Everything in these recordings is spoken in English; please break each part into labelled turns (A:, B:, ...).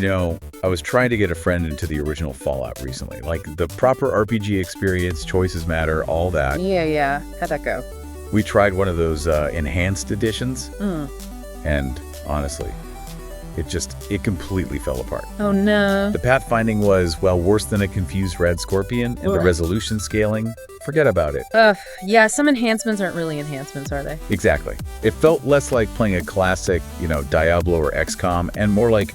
A: I was trying to get a friend into the original Fallout recently. Like, the proper RPG experience, choices matter, all that.
B: Yeah. How'd that go?
A: We tried one of those enhanced editions, and honestly, it completely fell apart.
B: Oh, no.
A: The pathfinding was, well, worse than a confused red scorpion, and the resolution scaling, forget about it.
B: Yeah, some enhancements aren't really enhancements, are they?
A: Exactly. It felt less like playing a classic, Diablo or XCOM, and more like,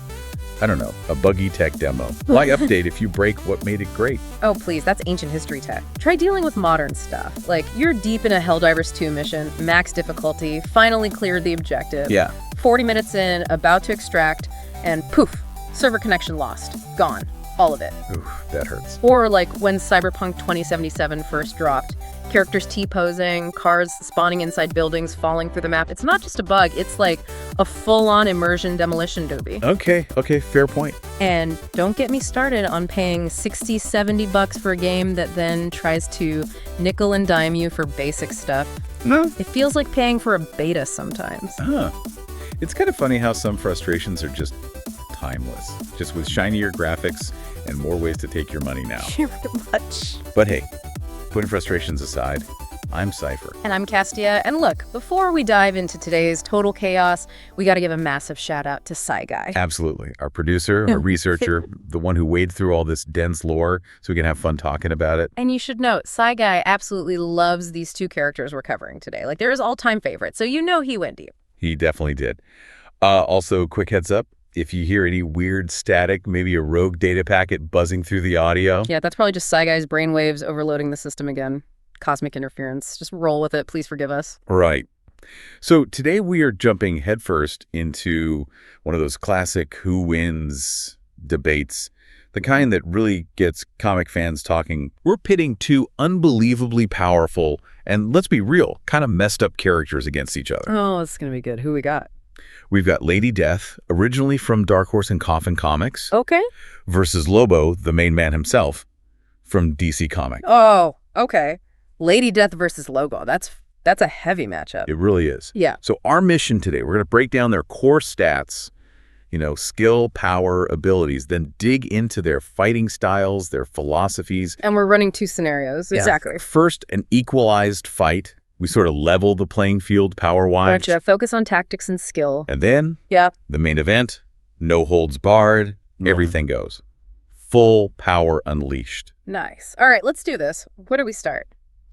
A: I don't know, a buggy tech demo. Why update if you break what made it great?
B: Oh, please, that's ancient history tech. Try dealing with modern stuff. Like, you're deep in a Helldivers 2 mission, max difficulty, finally cleared the objective.
A: Yeah.
B: 40 minutes in, about to extract, and poof, server connection lost. Gone. All of it.
A: Ooh, that hurts.
B: Or like when Cyberpunk 2077 first dropped, characters T-posing, cars spawning inside buildings, falling through the map. It's not just a bug, it's like a full-on immersion demolition doobie.
A: Okay, fair point.
B: And don't get me started on paying $60-70 for a game that then tries to nickel and dime you for basic stuff.
A: No.
B: It feels like paying for a beta sometimes.
A: It's kind of funny how some frustrations are just timeless, just with shinier graphics and more ways to take your money now.
B: Pretty much.
A: But hey, putting frustrations aside, I'm Cypher.
B: And I'm Castia. And look, before we dive into today's total chaos, we got to give a massive shout out to Psyguy.
A: Absolutely. Our producer, our researcher, the one who waded through all this dense lore so we can have fun talking about it.
B: And you should note, Psyguy absolutely loves these two characters we're covering today. Like, they're his all-time favorites, so you know he went deep.
A: He definitely did. Also, quick heads up, if you hear any weird static, maybe a rogue data packet buzzing through the audio.
B: Yeah, that's probably just Psyguy's brainwaves overloading the system again. Cosmic interference. Just roll with it. Please forgive us.
A: Right. So today we are jumping headfirst into one of those classic who wins debates, the kind that really gets comic fans talking. We're pitting two unbelievably powerful and, let's be real, kind of messed up characters against each other.
B: Oh, it's going to be good. Who we got?
A: We've got Lady Death, originally from Dark Horse and Coffin Comics.
B: Okay.
A: Versus Lobo, the main man himself, from DC Comics.
B: Oh, okay. Lady Death versus Lobo. That's a heavy matchup.
A: It really is.
B: Yeah.
A: So our mission today, we're going to break down their core stats, skill, power, abilities, then dig into their fighting styles, their philosophies.
B: And we're running two scenarios.
A: Yeah.
B: Exactly.
A: First, an equalized fight. We sort of level the playing field power-wise.
B: Gotcha. Focus on tactics and skill.
A: And then, the main event, no holds barred, everything goes. Full power unleashed.
B: Nice. All right, let's do this. Where do we start?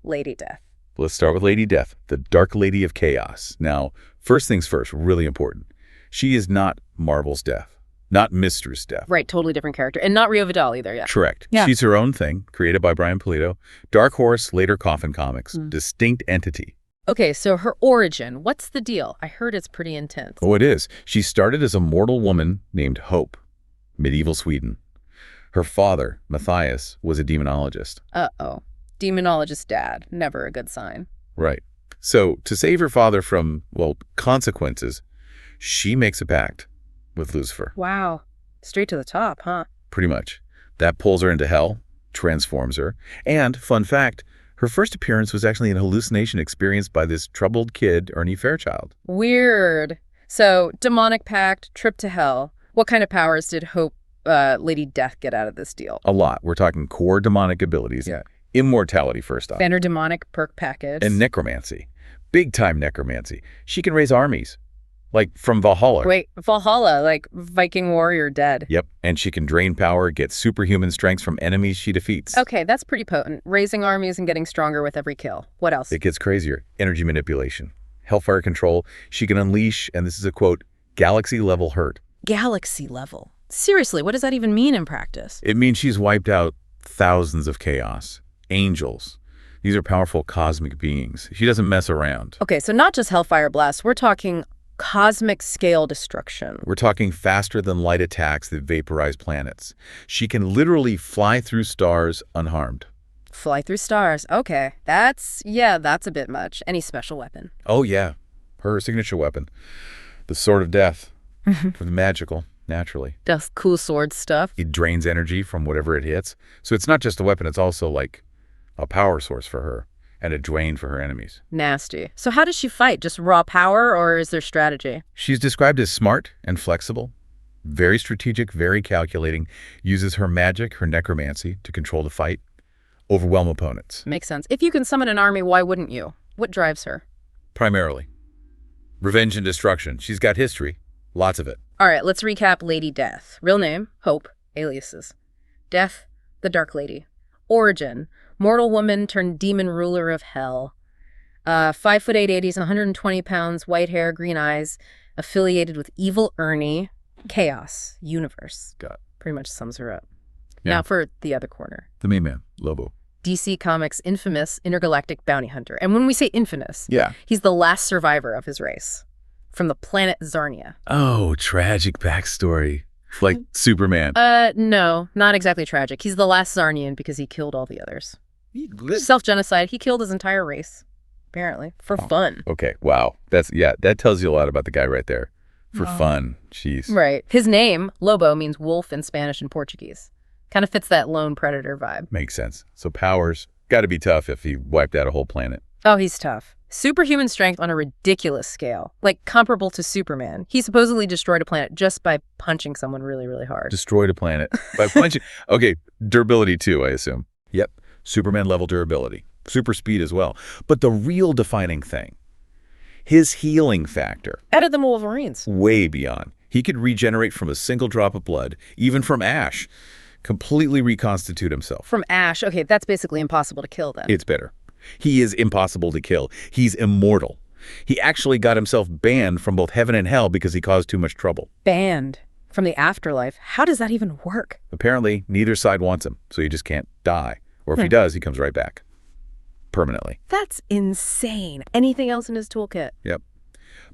B: Lady Death.
A: Let's start with Lady Death, the Dark Lady of Chaos. Now, first things first, really important. She is not Marvel's Death, not Mistress Death.
B: Right, totally different character. And not Rio Vidal either, yeah.
A: Correct.
B: Yeah.
A: She's her own thing, created by Brian Pulido. Dark Horse, later Coffin Comics. Distinct entity.
B: Okay, so her origin, what's the deal? I heard it's pretty intense.
A: Oh, it is. She started as a mortal woman named Hope, medieval Sweden. Her father, Matthias, was a demonologist.
B: Uh-oh. Demonologist dad. Never a good sign.
A: Right. So, to save her father from, consequences, she makes a pact with Lucifer.
B: Wow. Straight to the top, huh?
A: Pretty much. That pulls her into hell, transforms her, and, fun fact, her first appearance was actually an hallucination experienced by this troubled kid, Ernie Fairchild.
B: Weird. So, demonic pact, trip to hell. What kind of powers did Hope, Lady Death get out of this deal?
A: A lot. We're talking core demonic abilities.
B: Yeah.
A: Immortality, first off.
B: Banner demonic perk package.
A: And necromancy. Big-time necromancy. She can raise armies. Like from Valhalla.
B: Wait, Valhalla, like Viking warrior dead.
A: Yep, and she can drain power, get superhuman strength from enemies she defeats.
B: Okay, that's pretty potent. Raising armies and getting stronger with every kill. What else?
A: It gets crazier. Energy manipulation. Hellfire control. She can unleash, and this is a quote, galaxy-level hurt.
B: Galaxy level? Seriously, what does that even mean in practice?
A: It means she's wiped out thousands of chaos. Angels. These are powerful cosmic beings. She doesn't mess around.
B: Okay, so not just Hellfire Blast. We're talking cosmic scale destruction.
A: We're talking faster than light attacks that vaporize planets. She can literally fly through stars unharmed.
B: Fly through stars. Okay, that's a bit much. Any special weapon?
A: Oh, yeah. Her signature weapon. The Sword of Death. For the magical, naturally.
B: Does cool sword stuff.
A: It drains energy from whatever it hits. So it's not just a weapon, it's also like a power source for her and a drain for her enemies.
B: Nasty. So how does she fight? Just raw power, or is there strategy?
A: She's described as smart and flexible. Very strategic, very calculating, uses her magic, her necromancy, to control the fight, overwhelm opponents.
B: Makes sense. If you can summon an army, why wouldn't you? What drives her?
A: Primarily. Revenge and destruction. She's got history. Lots of it.
B: All right, let's recap Lady Death. Real name, Hope, aliases. Death, the Dark Lady. Origin, mortal woman turned demon ruler of hell. 5'8", 80s, 120 pounds, white hair, green eyes, affiliated with evil Ernie. Chaos, universe.
A: Got it.
B: Pretty much sums her up.
A: Yeah.
B: Now for the other corner.
A: The main man, Lobo.
B: DC Comics' infamous intergalactic bounty hunter. And when we say infamous,
A: Yeah.
B: he's the last survivor of his race. From the planet Zarnia.
A: Oh, tragic backstory. Like Superman.
B: No, not exactly tragic. He's the last Zarnian because he killed all the others. Self-genocide. He killed his entire race, apparently, for fun.
A: Okay, wow. That tells you a lot about the guy right there. For fun. Jeez.
B: Right. His name, Lobo, means wolf in Spanish and Portuguese. Kind of fits that lone predator vibe.
A: Makes sense. So powers, got to be tough if he wiped out a whole planet.
B: Oh, he's tough. Superhuman strength on a ridiculous scale, like comparable to Superman. He supposedly destroyed a planet just by punching someone really, really hard.
A: Destroyed a planet by punching. Okay, durability too, I assume. Yep, Superman level durability. Super speed as well. But the real defining thing, his healing factor.
B: Better than Wolverine's.
A: Way beyond. He could regenerate from a single drop of blood, even from ash, completely reconstitute himself.
B: From ash. Okay, that's basically impossible to kill then.
A: It's better. He is impossible to kill. He's immortal. He actually got himself banned from both heaven and hell because he caused too much trouble.
B: Banned from the afterlife? How does that even work?
A: Apparently, neither side wants him, so he just can't die. Or if he does, he comes right back. Permanently.
B: That's insane. Anything else in his toolkit?
A: Yep.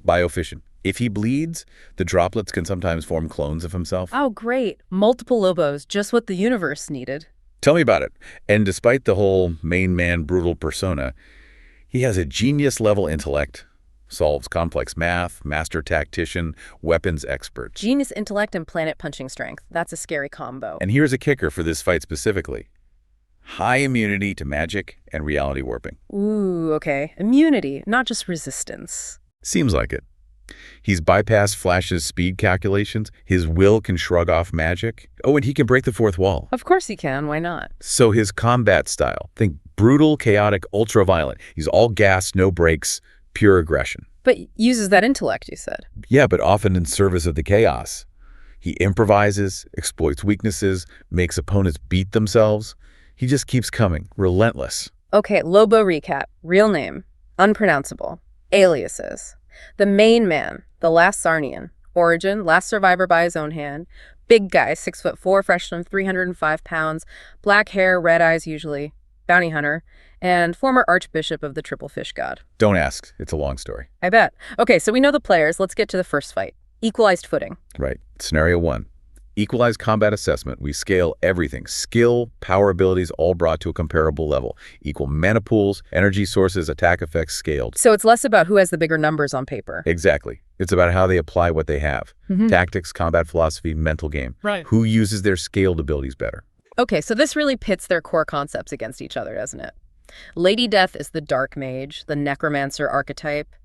A: Biofission. If he bleeds, the droplets can sometimes form clones of himself.
B: Oh, great. Multiple Lobos, just what the universe needed.
A: Tell me about it. And despite the whole main man brutal persona, he has a genius-level intellect, solves complex math, master tactician, weapons expert.
B: Genius intellect and planet-punching strength. That's a scary combo.
A: And here's a kicker for this fight specifically. High immunity to magic and reality warping.
B: Ooh, okay. Immunity, not just resistance.
A: Seems like it. He's bypassed Flash's speed calculations. His will can shrug off magic. Oh, and he can break the fourth wall.
B: Of course he can. Why not?
A: So his combat style, think brutal, chaotic, ultra-violent. He's all gas, no brakes, pure aggression.
B: But uses that intellect, you said.
A: Yeah, but often in service of the chaos. He improvises, exploits weaknesses, makes opponents beat themselves. He just keeps coming, relentless.
B: Okay, Lobo recap. Real name, unpronounceable. Aliases. The main man, the last Sarnian. Origin, last survivor by his own hand. Big guy, 6'4", fresh from 305 pounds. Black hair, red eyes usually. Bounty hunter. And former archbishop of the Triple Fish God.
A: Don't ask. It's a long story.
B: I bet. Okay, so we know the players. Let's get to the first fight. Equalized footing.
A: Right. Scenario 1. Equalized combat assessment. We scale everything. Skill, power abilities, all brought to a comparable level. Equal mana pools, energy sources, attack effects scaled.
B: So it's less about who has the bigger numbers on paper.
A: Exactly. It's about how they apply what they have. Tactics, combat philosophy, mental game.
B: Right.
A: Who uses their scaled abilities better?
B: Okay, so this really pits their core concepts against each other, doesn't it? Lady Death is the dark mage, the necromancer archetype,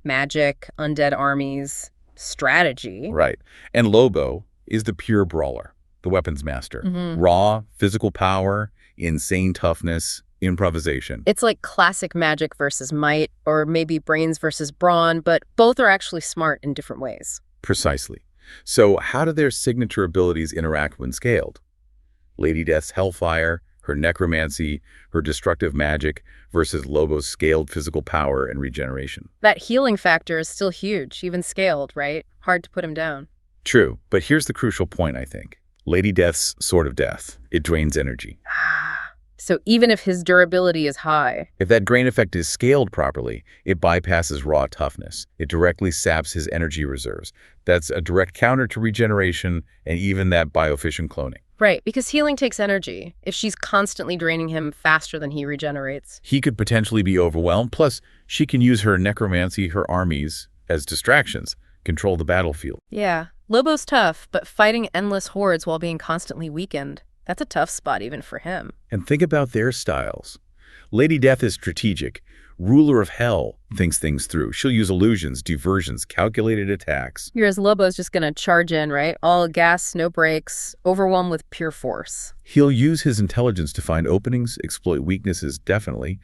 B: magic, undead armies, strategy.
A: Right. And Lobo is the pure brawler, the weapons master. Raw, physical power, insane toughness, improvisation.
B: It's like classic magic versus might, or maybe brains versus brawn, but both are actually smart in different ways.
A: Precisely. So how do their signature abilities interact when scaled? Lady Death's hellfire, her necromancy, her destructive magic versus Lobo's scaled physical power and regeneration.
B: That healing factor is still huge, even scaled, right? Hard to put him down.
A: True, but here's the crucial point, I think. Lady Death's Sword of Death. It drains energy.
B: So even if his durability is high...
A: If that drain effect is scaled properly, it bypasses raw toughness. It directly saps his energy reserves. That's a direct counter to regeneration and even that biofission cloning.
B: Right, because healing takes energy. If she's constantly draining him faster than he regenerates...
A: He could potentially be overwhelmed, plus she can use her necromancy, her armies, as distractions, control the battlefield.
B: Yeah, Lobo's tough, but fighting endless hordes while being constantly weakened, that's a tough spot even for him.
A: And think about their styles. Lady Death is strategic. Ruler of Hell thinks things through. She'll use illusions, diversions, calculated attacks.
B: Whereas Lobo's just going to charge in, right? All gas, no brakes, overwhelmed with pure force.
A: He'll use his intelligence to find openings, exploit weaknesses, definitely.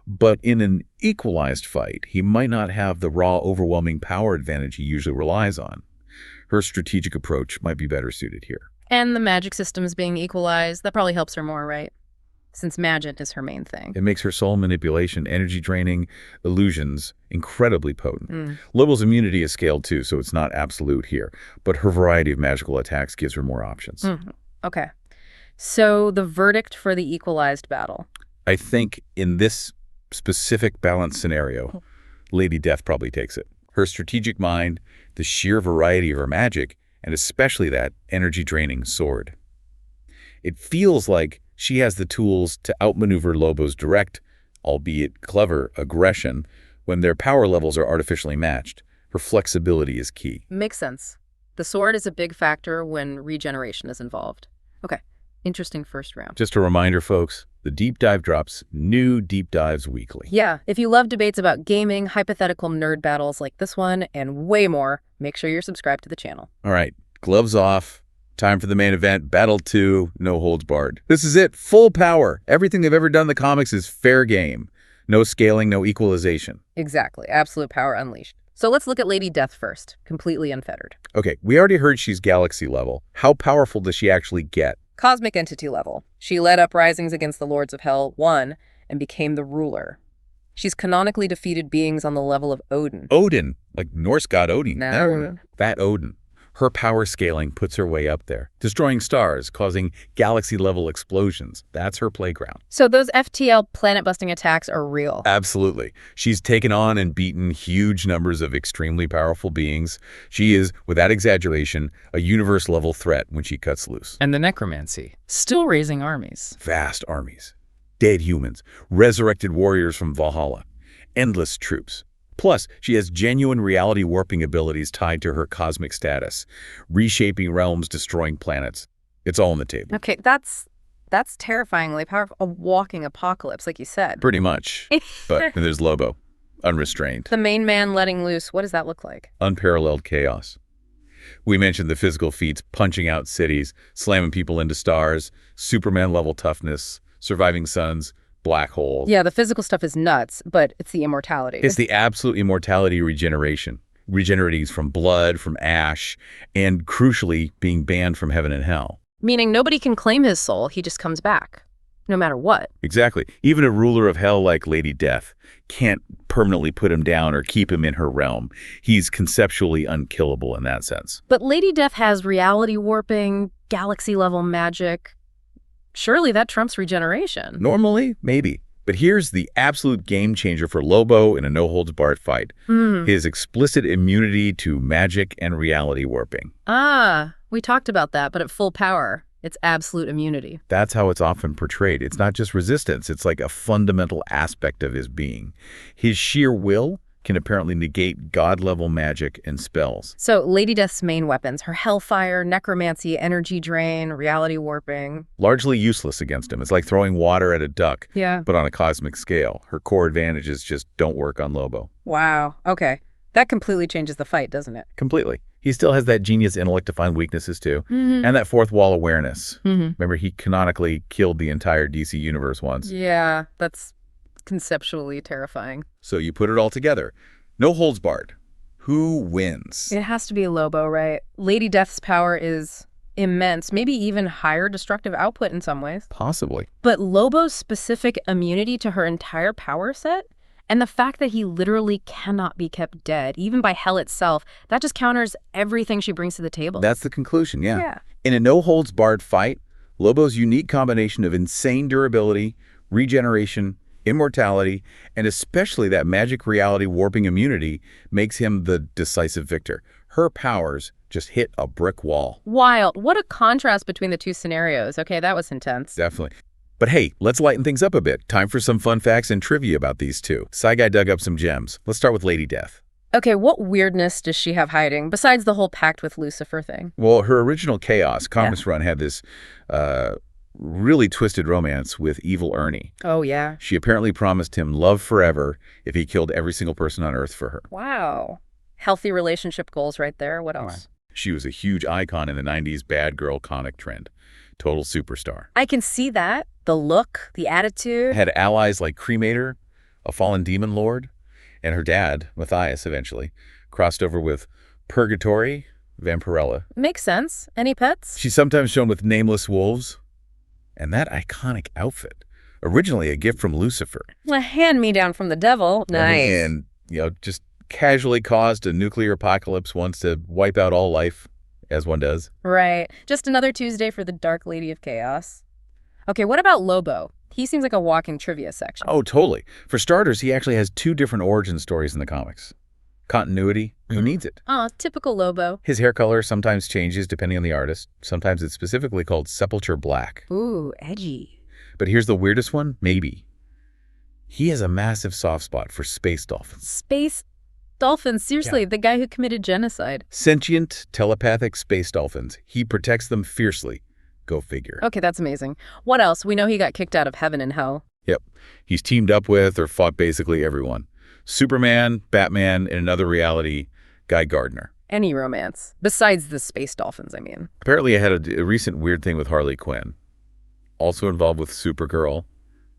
A: But in an equalized fight, he might not have the raw, overwhelming power advantage he usually relies on. Her strategic approach might be better suited here.
B: And the magic systems being equalized, that probably helps her more, right? Since magic is her main thing.
A: It makes her soul manipulation, energy draining, illusions incredibly potent. Lobo's immunity is scaled too, so it's not absolute here. But her variety of magical attacks gives her more options.
B: Okay. So the verdict for the equalized battle.
A: I think in this specific balanced scenario, Lady Death probably takes it. Her strategic mind, the sheer variety of her magic, and especially that energy-draining sword. It feels like she has the tools to outmaneuver Lobo's direct, albeit clever, aggression when their power levels are artificially matched. Her flexibility is key.
B: Makes sense. The sword is a big factor when regeneration is involved. Okay, interesting first round.
A: Just a reminder, folks, the Deep Dive drops new deep dives weekly.
B: Yeah, if you love debates about gaming, hypothetical nerd battles like this one, and way more, make sure you're subscribed to the channel.
A: All right, gloves off. Time for the main event, Battle 2, no holds barred. This is it, full power. Everything they've ever done in the comics is fair game. No scaling, no equalization.
B: Exactly, absolute power unleashed. So let's look at Lady Death first, completely unfettered.
A: Okay, we already heard she's galaxy level. How powerful does she actually get?
B: Cosmic entity level. She led uprisings against the Lords of Hell, won, and became the ruler. She's canonically defeated beings on the level of Odin.
A: Odin, like Norse god Odin.
B: No.
A: That Odin. Her power scaling puts her way up there, destroying stars, causing galaxy-level explosions. That's her playground.
B: So those FTL planet-busting attacks are real.
A: Absolutely. She's taken on and beaten huge numbers of extremely powerful beings. She is, without exaggeration, a universe-level threat when she cuts loose.
C: And the necromancy, still raising armies.
A: Vast armies. Dead humans, resurrected warriors from Valhalla, endless troops. Plus, she has genuine reality warping abilities tied to her cosmic status, reshaping realms, destroying planets. It's all on the table.
B: Okay, that's terrifyingly powerful. A walking apocalypse, like you said.
A: Pretty much. But then there's Lobo, unrestrained.
B: The main man letting loose, what does that look like?
A: Unparalleled chaos. We mentioned the physical feats, punching out cities, slamming people into stars, Superman-level toughness, surviving suns, black holes.
B: Yeah, the physical stuff is nuts, but it's the immortality.
A: It's the absolute immortality regeneration. Regenerating from blood, from ash, and crucially, being banned from heaven and hell.
B: Meaning nobody can claim his soul, he just comes back, no matter what.
A: Exactly. Even a ruler of hell like Lady Death can't permanently put him down or keep him in her realm. He's conceptually unkillable in that sense.
B: But Lady Death has reality warping, galaxy-level magic. Surely that trumps regeneration.
A: Normally, maybe. But here's the absolute game changer for Lobo in a no-holds-barred fight. His explicit immunity to magic and reality warping.
B: Ah, we talked about that, but at full power, it's absolute immunity.
A: That's how it's often portrayed. It's not just resistance. It's like a fundamental aspect of his being. His sheer will can apparently negate god-level magic and spells.
B: So Lady Death's main weapons, her hellfire, necromancy, energy drain, reality warping.
A: Largely useless against him. It's like throwing water at a duck,
B: Yeah.
A: but on a cosmic scale. Her core advantages just don't work on Lobo.
B: Wow. Okay. That completely changes the fight, doesn't it?
A: Completely. He still has that genius intellect to find weaknesses too, and that fourth wall awareness. Remember, he canonically killed the entire DC universe once.
B: Yeah, that's conceptually terrifying.
A: So you put it all together. No holds barred. Who wins?
B: It has to be Lobo, right? Lady Death's power is immense, maybe even higher destructive output in some ways.
A: Possibly.
B: But Lobo's specific immunity to her entire power set, and the fact that he literally cannot be kept dead, even by hell itself, that just counters everything she brings to the table.
A: That's the conclusion, yeah.
B: Yeah.
A: In a no holds barred fight, Lobo's unique combination of insane durability, regeneration, immortality, and especially that magic reality warping immunity makes him the decisive victor. Her powers just hit a brick wall.
B: Wild. What a contrast between the two scenarios. Okay, that was intense.
A: Definitely. But hey, let's lighten things up a bit. Time for some fun facts and trivia about these two. Psyguy dug up some gems. Let's start with Lady Death.
B: Okay, what weirdness does she have hiding, besides the whole pact with Lucifer thing?
A: Well, her original Chaos comics run had this really twisted romance with evil Ernie.
B: Oh, yeah.
A: She apparently promised him love forever if he killed every single person on Earth for her.
B: Wow. Healthy relationship goals right there. What else?
A: She was a huge icon in the 90s bad girl comic trend. Total superstar.
B: I can see that. The look, the attitude.
A: Had allies like Cremator, a fallen demon lord, and her dad, Matthias, eventually, crossed over with Purgatory, Vampirella.
B: Makes sense. Any pets?
A: She's sometimes shown with nameless wolves. And that iconic outfit, originally a gift from Lucifer.
B: A hand-me-down from the devil. Nice.
A: And, just casually caused a nuclear apocalypse once to wipe out all life, as one does.
B: Right. Just another Tuesday for the Dark Lady of Chaos. Okay, what about Lobo? He seems like a walking trivia section.
A: Oh, totally. For starters, he actually has 2 different origin stories in the comics. Continuity, who needs it?
B: Typical Lobo.
A: His hair color sometimes changes depending on the artist. Sometimes it's specifically called Sepulture Black.
B: Ooh, edgy.
A: But here's the weirdest one, maybe. He has a massive soft spot for space dolphins.
B: Space dolphins? Seriously, the guy who committed genocide.
A: Sentient, telepathic space dolphins. He protects them fiercely. Go figure.
B: Okay, that's amazing. What else? We know he got kicked out of heaven and hell.
A: Yep. He's teamed up with or fought basically everyone. Superman, Batman, in another reality, Guy Gardner.
B: Any romance. Besides the space dolphins, I mean.
A: Apparently I had a recent weird thing with Harley Quinn. Also involved with Supergirl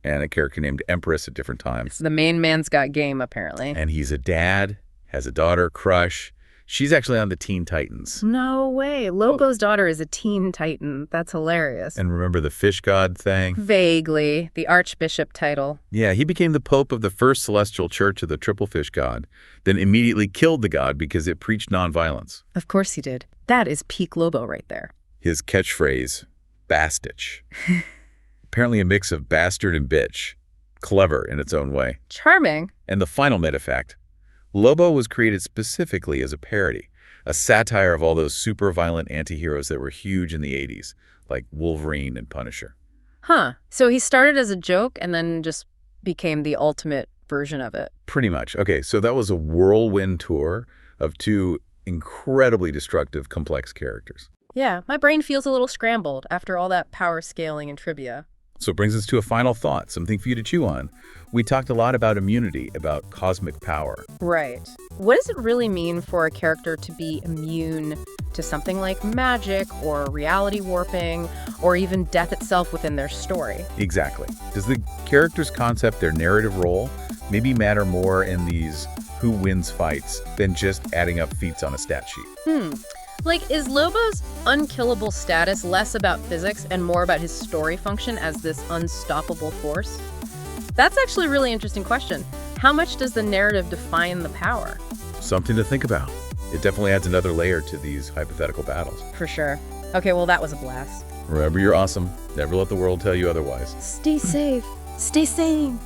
A: and a character named Empress at different times.
B: The main man's got game, apparently.
A: And he's a dad, has a daughter, Crush. She's actually on the Teen Titans.
B: No way. Lobo's daughter is a teen titan. That's hilarious.
A: And remember the fish god thing?
B: Vaguely. The archbishop title.
A: Yeah, he became the pope of the first celestial church of the triple fish god, then immediately killed the god because it preached nonviolence.
B: Of course he did. That is peak Lobo right there.
A: His catchphrase, Bastich. Apparently a mix of bastard and bitch. Clever in its own way.
B: Charming.
A: And the final metafact. Lobo was created specifically as a parody, a satire of all those super violent anti-heroes that were huge in the 80s, like Wolverine and Punisher.
B: Huh. So he started as a joke and then just became the ultimate version of it.
A: Pretty much. Okay, so that was a whirlwind tour of 2 incredibly destructive, complex characters.
B: Yeah, my brain feels a little scrambled after all that power scaling and trivia.
A: So it brings us to a final thought, something for you to chew on. We talked a lot about immunity, about cosmic power.
B: Right. What does it really mean for a character to be immune to something like magic or reality warping or even death itself within their story?
A: Exactly. Does the character's concept, their narrative role, maybe matter more in these who wins fights than just adding up feats on a stat sheet?
B: Like, is Lobo's unkillable status less about physics and more about his story function as this unstoppable force? That's actually a really interesting question. How much does the narrative define the power?
A: Something to think about. It definitely adds another layer to these hypothetical battles.
B: For sure. Okay, well, that was a blast.
A: Remember, you're awesome. Never let the world tell you otherwise.
B: Stay safe. Stay sane.